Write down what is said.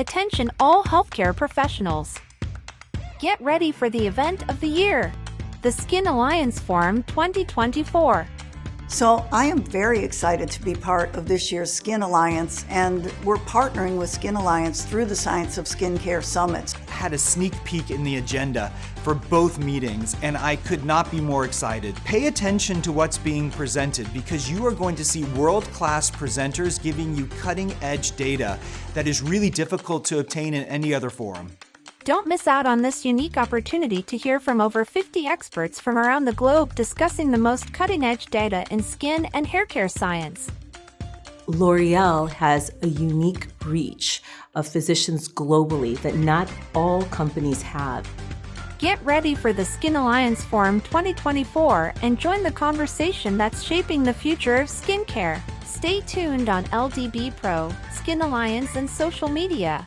Attention all healthcare professionals. Get ready for the event of the year, the Skin Alliance Forum 2024. So I am very excited to be part of this year's Skin Alliance, and we're partnering with Skin Alliance through the Science of Skincare Summit. Had a sneak peek in the agenda for both meetings, and I could not be more excited. Pay attention to what's being presented because you are going to see world-class presenters giving you cutting-edge data that is really difficult to obtain in any other forum. Don't miss out on this unique opportunity to hear from over 50 experts from around the globe discussing the most cutting-edge data in skin and hair care science. L'Oreal has a unique reach of physicians globally that not all companies have. Get ready for the Skin Alliance Forum 2024 and join the conversation that's shaping the future of skincare. Stay tuned on LDB Pro, Skin Alliance, and social media.